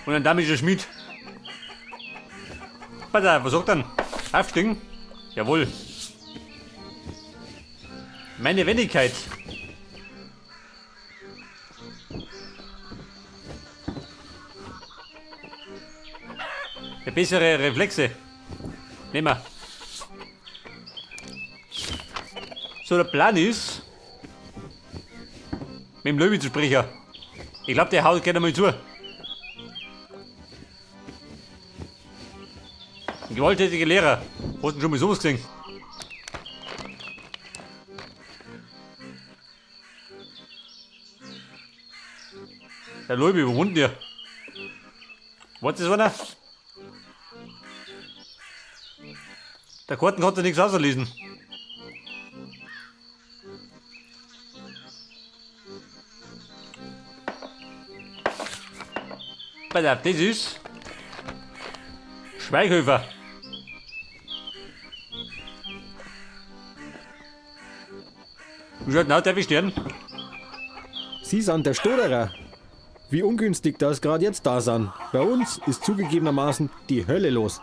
und ein damischer Schmied. Warte, was sagt dann? Aufsteigen? Jawohl. Meine Wendigkeit. Bessere Reflexe. Nehmen wir. So, der Plan ist, mit dem Löwe zu sprechen. Ich glaube, der haut gerne mal zu. Ein gewalttätiger Lehrer. Hast du schon mal sowas gesehen? Der Löwe, wo wohnt der? Warte, das einer? Der Karten hat ja nichts auslesen. Pass auf, das ist Schweighöfer. Wie schaut denn aus, darf ich stören? Sie sind der Stoderer. Wie ungünstig, dass gerade jetzt da sind. Bei uns ist zugegebenermaßen die Hölle los.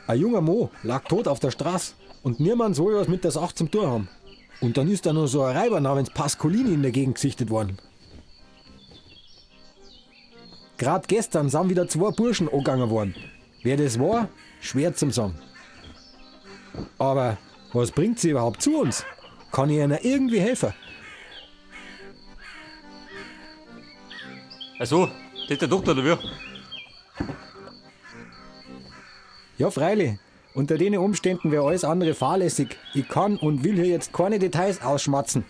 Ein junger Mo lag tot auf der Straße und niemand soll was mit der Sache zum tun haben. Und dann ist da noch so ein Reiber namens Pascolini in der Gegend gesichtet worden. Gerade gestern sind wieder 2 Burschen angegangen worden. Wer das war, schwer zum sagen. Aber was bringt sie überhaupt zu uns? Kann ich ihnen irgendwie helfen? Achso, das ist der Doktor, oder wie? Ja, freilich. Unter den Umständen wäre alles andere fahrlässig. Ich kann und will hier jetzt keine Details ausschmatzen.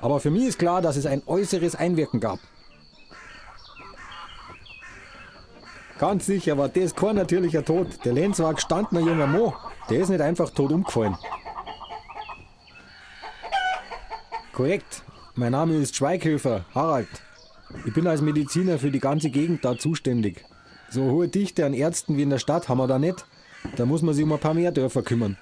Aber für mich ist klar, dass es ein äußeres Einwirken gab. Ganz sicher war das kein natürlicher Tod. Der Lenz war ein gestandener junger Mo. Der ist nicht einfach tot umgefallen. Korrekt. Mein Name ist Schweighöfer, Harald. Ich bin als Mediziner für die ganze Gegend da zuständig. So eine hohe Dichte an Ärzten wie in der Stadt haben wir da nicht. Da muss man sich um ein paar mehr Dörfer kümmern.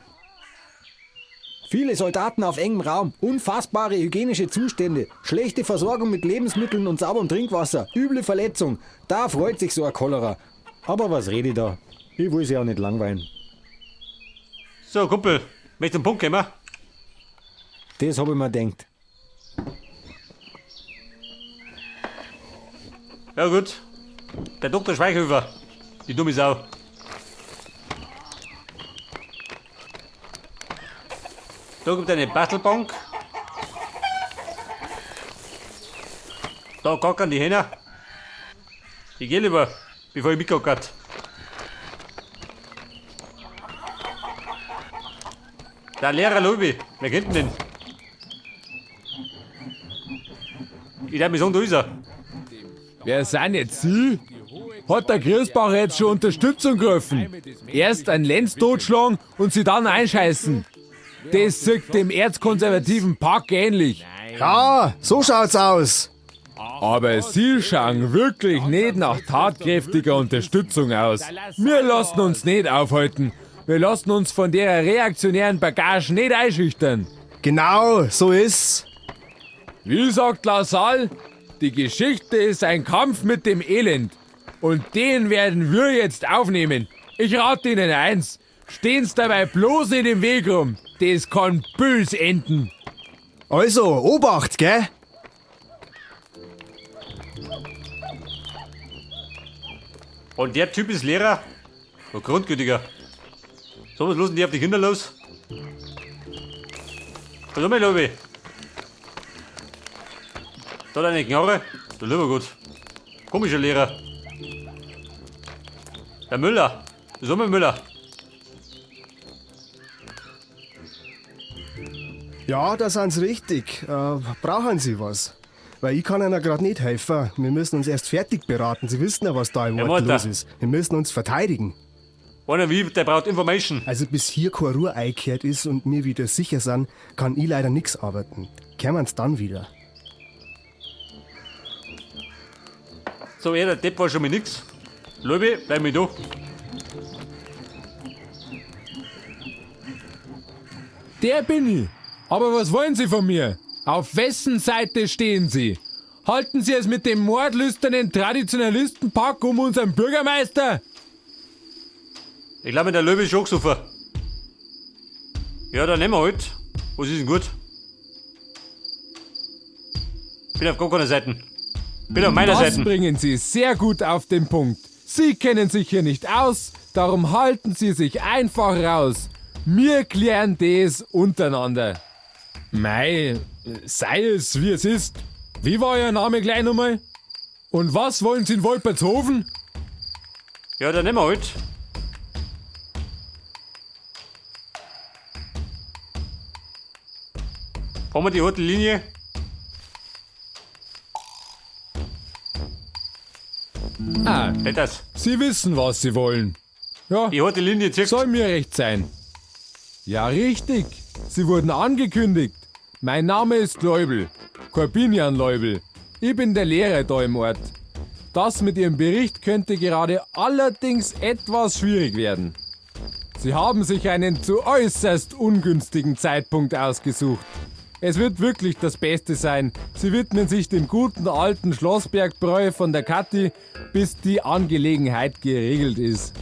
Viele Soldaten auf engem Raum, unfassbare hygienische Zustände, schlechte Versorgung mit Lebensmitteln und sauberem Trinkwasser, üble Verletzung. Da freut sich so ein Cholera. Aber was rede ich da? Ich will sie auch nicht langweilen. So, Kumpel, möchtest du zum Punkt kommen? Das habe ich mir gedacht. Ja gut. Der Dr. Schweighöfer, die dumme Sau. Da gibt eine Bastelbank. Da kackern die Hähner. Ich geh lieber, bevor ich mitkackert. Der Lehrer Lobi, wer kennt ihn denn? Ich darf mich sagen, da ist er. Wer sind jetzt Sie? Hat der Griesbacher jetzt schon Unterstützung gerufen? Erst ein Lenz totschlagen und sie dann einscheißen. Das sieht dem erzkonservativen Pack ähnlich. Ja, so schaut's aus. Aber Sie schauen wirklich nicht nach tatkräftiger Unterstützung aus. Wir lassen uns nicht aufhalten. Wir lassen uns von der reaktionären Bagage nicht einschüchtern. Genau, so ist's. Wie sagt Lassalle, die Geschichte ist ein Kampf mit dem Elend. Und den werden wir jetzt aufnehmen. Ich rate Ihnen eins. Stehen's dabei bloß in dem Weg rum. Das kann bös enden. Also, Obacht, gell? Und der Typ ist Lehrer? Oh, grundgültiger. So was losen die auf die Kinder los? Was mal, Lobi? Da deine Knarre? Du lieber gut. Komischer Lehrer. Der Müller. Das ist Müller. Ja, da sind's richtig. Brauchen Sie was? Weil ich kann Ihnen gerade nicht helfen. Wir müssen uns erst fertig beraten. Sie wissen ja, was da im Ort los ist. Wir müssen uns verteidigen. Einer wie, der braucht Information. Also bis hier keine Ruhe eingekehrt ist und wir wieder sicher sind, kann ich leider nichts arbeiten. Kommen's dann wieder. So, der Depp war schon mal nix. Lobi, bleib mir da. Der bin ich. Aber was wollen Sie von mir? Auf wessen Seite stehen Sie? Halten Sie es mit dem mordlüsternen Traditionalistenpack um unseren Bürgermeister? Ich glaube, der Löwe ist schon gesoffen. Ja, dann nehmen wir halt. Was ist denn gut? Bin auf gar keiner Seite. Bin auf meiner Das Seite. bringen Sie sehr gut auf den Punkt. Sie kennen sich hier nicht aus, darum halten Sie sich einfach raus. Wir klären das untereinander. Mei, sei es wie es ist. Wie war Ihr Name gleich nochmal? Und was wollen Sie in Wolpertshofen? Ja, dann nehmen wir halt. Fahren wir die rote Linie. Ah, Nicht das. Sie wissen, was Sie wollen. Ja, Die rote Linie zirkt. soll mir recht sein. Ja, richtig. Sie wurden angekündigt. Mein Name ist Leubel. Corbinian Leubel. Ich bin der Lehrer da im Ort. Das mit Ihrem Bericht könnte gerade allerdings etwas schwierig werden. Sie haben sich einen zu äußerst ungünstigen Zeitpunkt ausgesucht. Es wird wirklich das Beste sein. Sie widmen sich dem guten alten Schlossbergbräu von der Kathi, bis die Angelegenheit geregelt ist.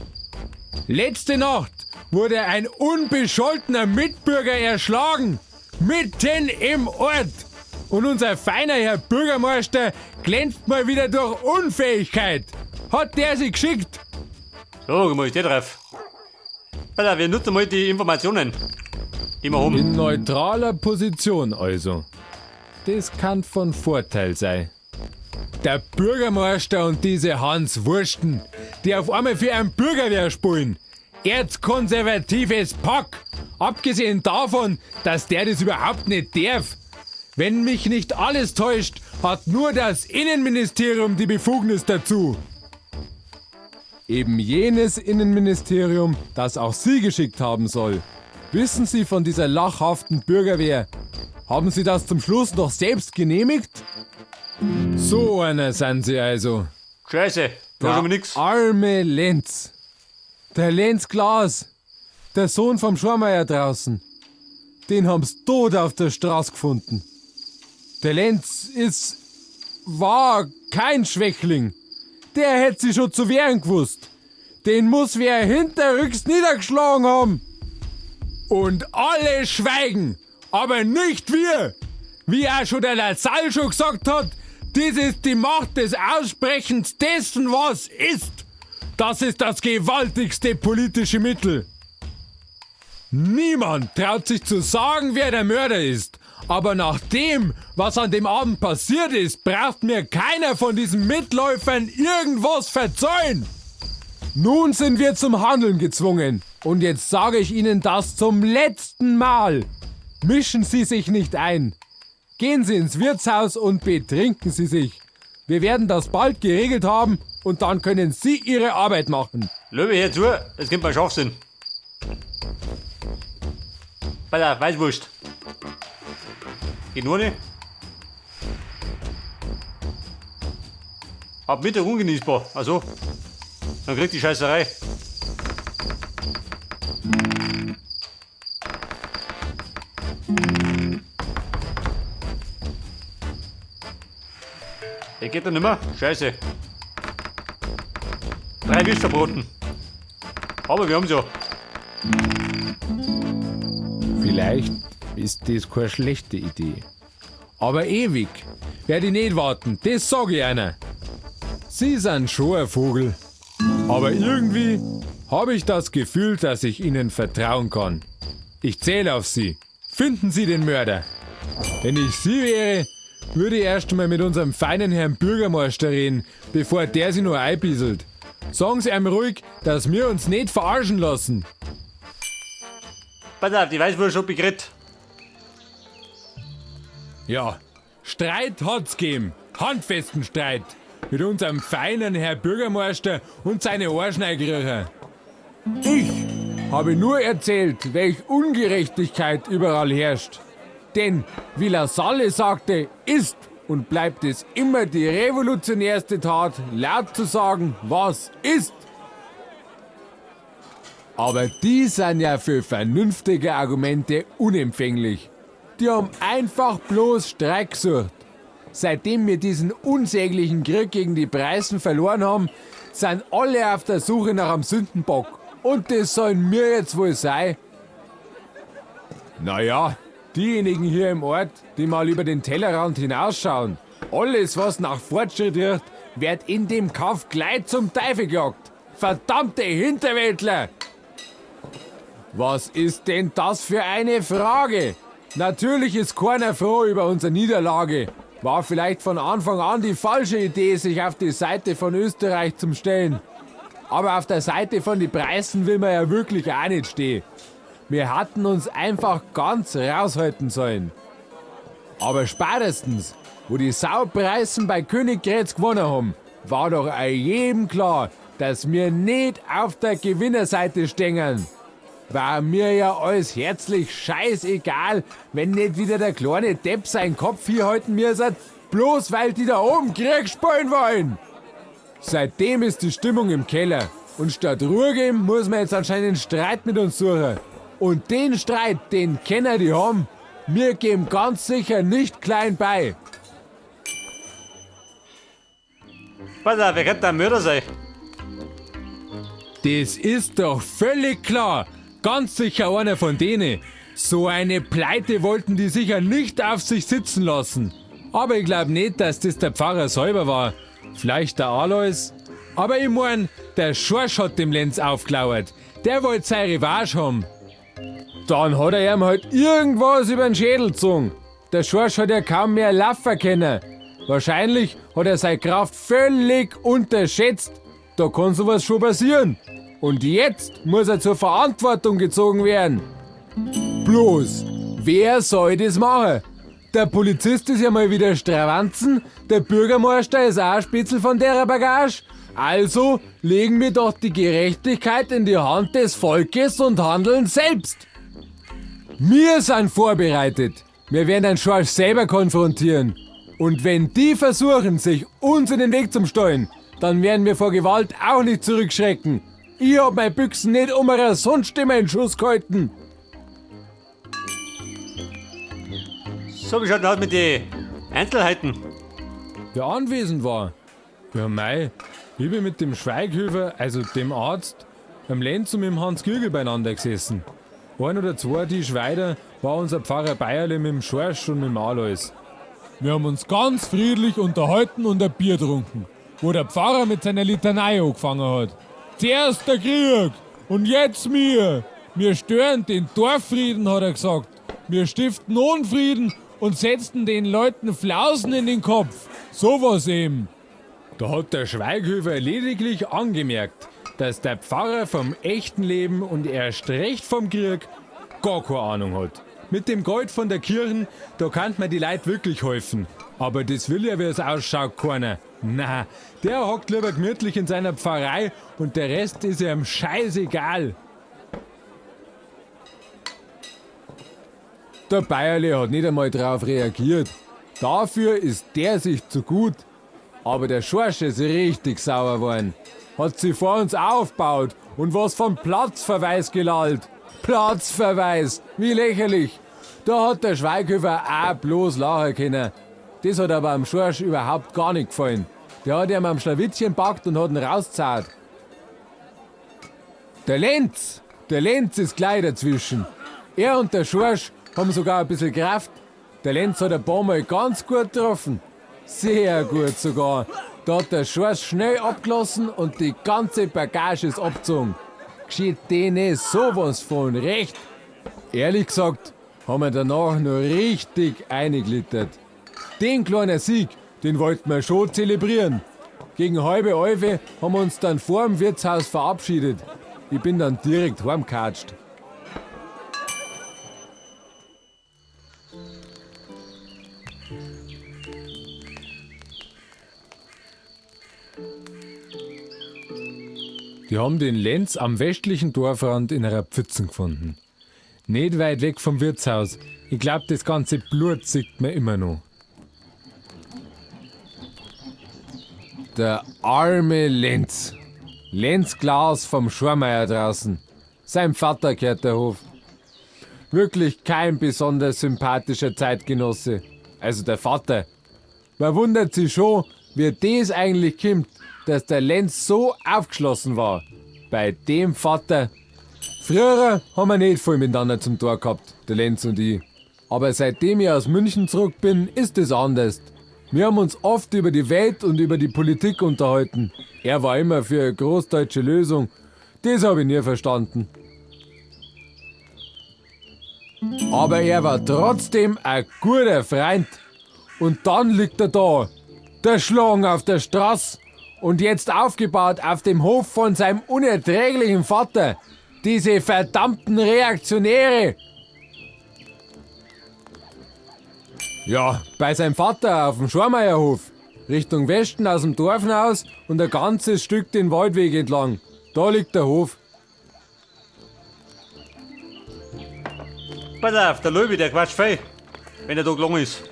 Letzte Nacht wurde ein unbescholtener Mitbürger erschlagen. Mitten im Ort. Und unser feiner Herr Bürgermeister glänzt mal wieder durch Unfähigkeit. Hat der sie geschickt? So, mal steht drauf. Alter, wir nutzen mal die Informationen, die wir haben. In neutraler Position also. Das kann von Vorteil sein. Der Bürgermeister und diese Hans Wursten, die auf einmal für einen Bürgerwehr spielen. Erzkonservatives Pack. Abgesehen davon, dass der das überhaupt nicht darf. Wenn mich nicht alles täuscht, hat nur das Innenministerium die Befugnis dazu. Eben jenes Innenministerium, das auch Sie geschickt haben soll. Wissen Sie von dieser lachhaften Bürgerwehr? Haben Sie das zum Schluss noch selbst genehmigt? So einer sind Sie also. Scheiße, da haben wir nix. Arme Lenz. Der Lenz Glas. Der Sohn vom Schormeier draußen. Den haben's tot auf der Straße gefunden. Der Lenz war kein Schwächling. Der hätte sich schon zu wehren gewusst. Den muss wer hinterrücks niedergeschlagen haben. Und alle schweigen, aber nicht wir. Wie auch schon der Lassalle schon gesagt hat, dies ist die Macht des Aussprechens dessen, was ist. Das ist das gewaltigste politische Mittel. Niemand traut sich zu sagen, wer der Mörder ist. Aber nach dem, was an dem Abend passiert ist, braucht mir keiner von diesen Mitläufern irgendwas verzeihen. Nun sind wir zum Handeln gezwungen. Und jetzt sage ich Ihnen das zum letzten Mal. Mischen Sie sich nicht ein. Gehen Sie ins Wirtshaus und betrinken Sie sich. Wir werden das bald geregelt haben und dann können Sie Ihre Arbeit machen. Löwe hier zu, es gibt mal Schwachsinn. Alter, Weißwurst. Geht nur nicht. Ab Mittag ungenießbar. Also, dann kriegt die Scheißerei. Geht doch nimmer? Scheiße. 3 Würstcherbroten. Aber wir haben ja. Vielleicht ist das keine schlechte Idee. Aber ewig werde ich nicht warten, das sage ich einer. Sie sind schon ein Vogel. Aber irgendwie habe ich das Gefühl, dass ich Ihnen vertrauen kann. Ich zähle auf Sie. Finden Sie den Mörder. Wenn ich Sie wäre, würde ich erst mal mit unserem feinen Herrn Bürgermeister reden, bevor der Sie nur einbieselt. Sagen Sie ihm ruhig, dass wir uns nicht verarschen lassen. Pass auf, die Weißwurst hab ich gekriegt. Ja, Streit hat's gegeben. Handfesten Streit. Mit unserem feinen Herr Bürgermeister und seine Arschneigrücher. Ich habe nur erzählt, welch Ungerechtigkeit überall herrscht. Denn, wie Lassalle sagte, ist und bleibt es immer die revolutionärste Tat, laut zu sagen, was ist. Aber die sind ja für vernünftige Argumente unempfänglich. Die haben einfach bloß Streik gesucht. Seitdem wir diesen unsäglichen Krieg gegen die Preußen verloren haben, sind alle auf der Suche nach einem Sündenbock. Und das sollen wir jetzt wohl sein. Naja, diejenigen hier im Ort, die mal über den Tellerrand hinausschauen. Alles, was nach Fortschritt riecht, wird in dem Kampf gleich zum Teufel gejagt. Verdammte Hinterwäldler! Was ist denn das für eine Frage? Natürlich ist keiner froh über unsere Niederlage. War vielleicht von Anfang an die falsche Idee, sich auf die Seite von Österreich zu stellen. Aber auf der Seite von den Preußen will man ja wirklich auch nicht stehen. Wir hatten uns einfach ganz raushalten sollen. Aber spätestens, wo die Saupreußen bei Königgrätz gewonnen haben, war doch auch jedem klar, dass wir nicht auf der Gewinnerseite stehen. War mir ja alles herzlich scheißegal, wenn nicht wieder der kleine Depp seinen Kopf hier halten müsste, bloß weil die da oben Krieg spielen wollen. Seitdem ist die Stimmung im Keller und statt Ruhe geben muss man jetzt anscheinend Streit mit uns suchen. Und den Streit, den kennen die haben, wir geben ganz sicher nicht klein bei. Pass auf, wer könnte ein Mörder sein? Das ist doch völlig klar. Ganz sicher einer von denen. So eine Pleite wollten die sicher nicht auf sich sitzen lassen. Aber ich glaube nicht, dass das der Pfarrer selber war. Vielleicht der Alois. Aber ich mein, der Schorsch hat dem Lenz aufgelauert. Der wollte seine Revanche haben. Dann hat er ihm halt irgendwas über den Schädel gezogen. Der Schorsch hat ja kaum mehr laufen können. Wahrscheinlich hat er seine Kraft völlig unterschätzt. Da kann sowas schon passieren. Und jetzt muss er zur Verantwortung gezogen werden. Bloß, wer soll das machen? Der Polizist ist ja mal wieder Stravanzen, der Bürgermeister ist auch ein Spitzel von der Bagage. Also legen wir doch die Gerechtigkeit in die Hand des Volkes und handeln selbst. Wir sind vorbereitet. Wir werden den Schorsch selber konfrontieren. Und wenn die versuchen, sich uns in den Weg zu stellen, dann werden wir vor Gewalt auch nicht zurückschrecken. Ich hab meine Büchsen nicht um eine Sonnenstimme in Schuss gehalten. So, wie schaut denn aus mit den Einzelheiten? Wer anwesend war? Ja, mei, ich bin mit dem Schweighöfer, also dem Arzt, am Lenz und mit dem Hans Gürgel beieinander gesessen. Ein oder zwei Tisch weiter war unser Pfarrer Bayerle mit dem Schorsch und mit dem Alois. Wir haben uns ganz friedlich unterhalten und ein Bier getrunken, wo der Pfarrer mit seiner Litanei angefangen hat. Zuerst der Krieg und jetzt wir. Wir stören den Dorffrieden, hat er gesagt. Wir stiften Unfrieden und setzen den Leuten Flausen in den Kopf. Sowas eben. Da hat der Schweighöfer lediglich angemerkt, dass der Pfarrer vom echten Leben und erst recht vom Krieg gar keine Ahnung hat. Mit dem Geld von der Kirche, da kann man die Leute wirklich helfen. Aber das will ja, wie es ausschaut, keiner. Na, der hockt lieber gemütlich in seiner Pfarrei und der Rest ist ihm scheißegal. Der Bayerle hat nicht einmal darauf reagiert. Dafür ist der sich zu gut. Aber der Schorsch ist richtig sauer geworden. Hat sie vor uns aufgebaut und was von Platzverweis gelallt. Platzverweis, wie lächerlich. Da hat der Schweighöfer auch bloß lachen können. Das hat aber am Schorsch überhaupt gar nicht gefallen. Der hat ihm am Schlawittchen gepackt und hat ihn rausgezahlt. Der Lenz ist gleich dazwischen. Er und der Schorsch haben sogar ein bisschen Kraft. Der Lenz hat ein paar Mal ganz gut getroffen. Sehr gut sogar. Da hat der Schorsch schnell abgelassen und die ganze Bagage ist abgezogen. Geschieht denen sowas von recht. Ehrlich gesagt, haben wir danach nur richtig eingeglittert. Den kleinen Sieg, den wollten wir schon zelebrieren. Gegen halbe 11 haben wir uns dann vor dem Wirtshaus verabschiedet. Ich bin dann direkt heimgekatscht. Die haben den Lenz am westlichen Dorfrand in einer Pfütze gefunden. Nicht weit weg vom Wirtshaus. Ich glaube, das ganze Blut sieht man immer noch. Der arme Lenz. Lenz Glas vom Schormeier draußen. Sein Vater gehört der Hof. Wirklich kein besonders sympathischer Zeitgenosse. Also der Vater. Man wundert sich schon, wie das eigentlich kommt, dass der Lenz so aufgeschlossen war. Bei dem Vater. Früher haben wir nicht viel miteinander zum Tor gehabt, der Lenz und ich. Aber seitdem ich aus München zurück bin, ist es anders. Wir haben uns oft über die Welt und über die Politik unterhalten. Er war immer für eine großdeutsche Lösung. Das habe ich nie verstanden. Aber er war trotzdem ein guter Freund. Und dann liegt er da, der Schlagen auf der Straße und jetzt aufgebaut auf dem Hof von seinem unerträglichen Vater. Diese verdammten Reaktionäre. Ja, bei seinem Vater auf dem Schormeierhof. Richtung Westen aus dem Dorf hinaus und ein ganzes Stück den Waldweg entlang. Da liegt der Hof. Pass auf, der Löwe, der quatscht viel, wenn er da gelungen ist.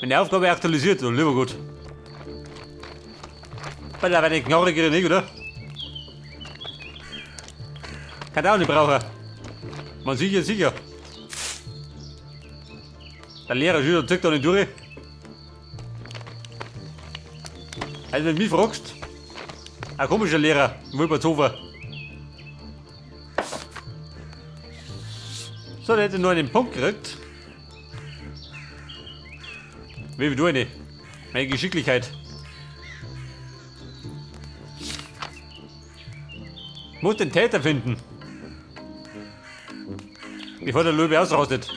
Wenn die Aufgabe aktualisiert, dann lieber gut. Pass auf, eine knarrigere nicht, oder? Kann der auch nicht brauchen. Man sicher, sicher. Der Lehrer Schüler zieht da nicht durch. Also wenn du mich fragst, ein komischer Lehrer, Wilbertshofer. So, der hätte nur einen Punkt gekriegt. Wie du eine. Meine Geschicklichkeit. Ich muss den Täter finden. Bevor der Löwe ausrastet.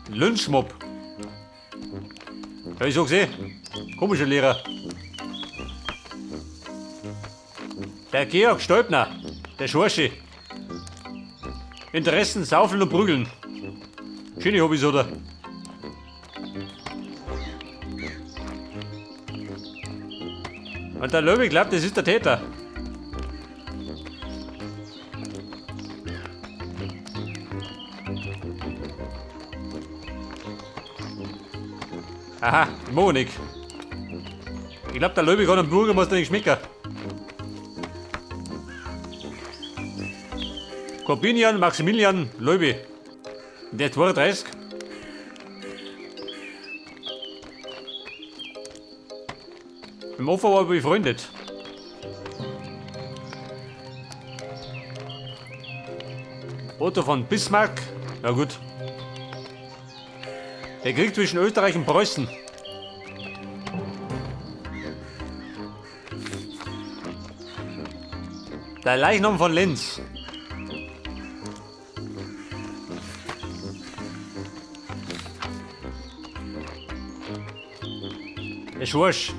Lynchmob. Hab ich so gesehen. Komischer Lehrer. Der Georg Stolpner. Der Schorsche. Interessen, saufen und prügeln. Schöne Hobbys, oder? Und der Löwe glaubt, das ist der Täter. Aha, Monik. Ich glaube, der Löwe kann am Bürgermeister nicht schmecken. Corbinian, Maximilian, Löwe. Der 32. Im Opfer war er befreundet. Otto von Bismarck. Ja gut. Der Krieg zwischen Österreich und Preußen. Der Leichnam von Lenz. Der Schorsch.